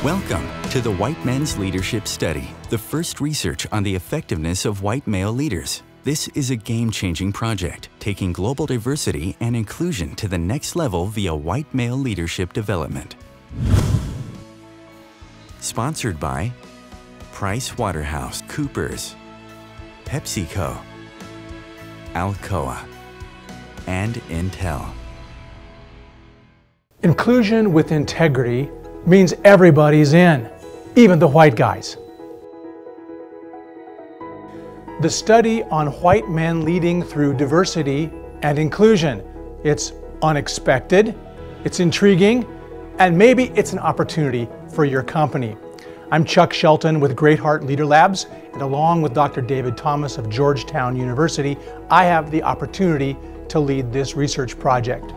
Welcome to the White Men's Leadership Study, the first research on the effectiveness of white male leaders. This is a game-changing project, taking global diversity and inclusion to the next level via white male leadership development. Sponsored by PricewaterhouseCoopers, PepsiCo, Alcoa, and Intel. Inclusion with integrity means everybody's in, even the white guys. The study on white men leading through diversity and inclusion. It's unexpected, it's intriguing, and maybe it's an opportunity for your company. I'm Chuck Shelton with Great Heart Leader Labs, and along with Dr. David Thomas of Georgetown University, I have the opportunity to lead this research project.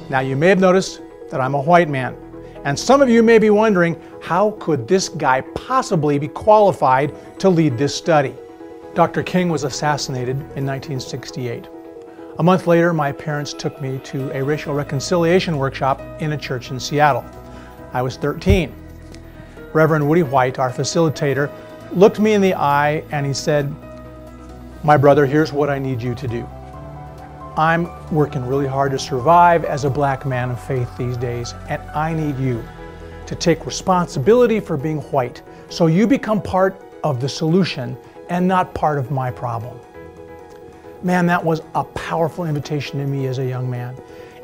Now, you may have noticed that I'm a white man, and some of you may be wondering, how could this guy possibly be qualified to lead this study? Dr. King was assassinated in 1968. A month later, my parents took me to a racial reconciliation workshop in a church in Seattle. I was 13. Reverend Woody White, our facilitator, looked me in the eye and he said, "My brother, here's what I need you to do. I'm working really hard to survive as a black man of faith these days, and I need you to take responsibility for being white so you become part of the solution and not part of my problem." Man, that was a powerful invitation to me as a young man,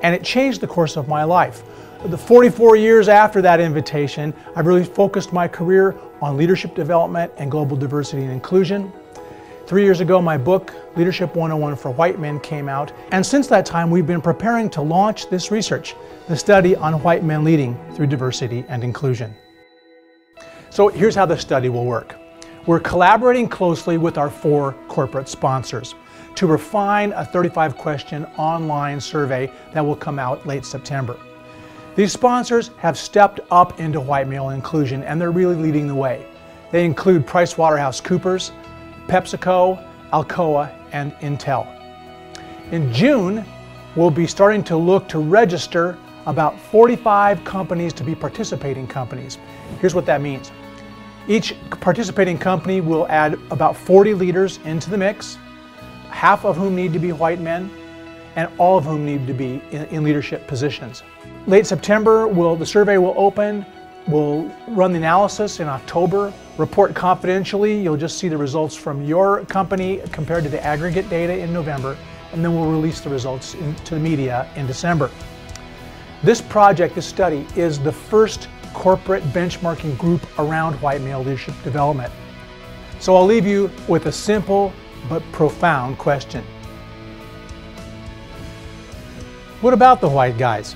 and it changed the course of my life. The 44 years after that invitation, I've really focused my career on leadership development and global diversity and inclusion. 3 years ago, my book, Leadership 101 for White Men, came out, and since that time, we've been preparing to launch this research, the study on white men leading through diversity and inclusion. So here's how the study will work. We're collaborating closely with our 4 corporate sponsors to refine a 35-question online survey that will come out late September. These sponsors have stepped up into white male inclusion, and they're really leading the way. They include PricewaterhouseCoopers, PepsiCo, Alcoa, and Intel. In June, we'll be starting to look to register about 45 companies to be participating companies. Here's what that means. Each participating company will add about 40 leaders into the mix, half of whom need to be white men, and all of whom need to be in leadership positions. Late September, the survey will open. We'll run the analysis in October, report confidentially. You'll just see the results from your company compared to the aggregate data in November, and then we'll release the results to the media in December. This project, this study, is the first corporate benchmarking group around white male leadership development. So I'll leave you with a simple but profound question. What about the white guys?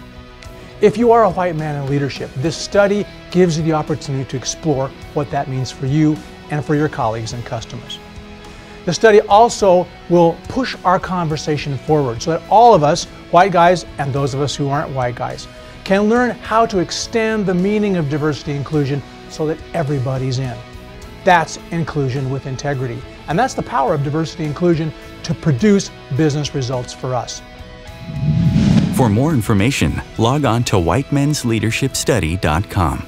If you are a white man in leadership, this study gives you the opportunity to explore what that means for you and for your colleagues and customers. The study also will push our conversation forward so that all of us, white guys and those of us who aren't white guys, can learn how to extend the meaning of diversity and inclusion so that everybody's in. That's inclusion with integrity. And that's the power of diversity and inclusion to produce business results for us. For more information, log on to whitemensleadershipstudy.com.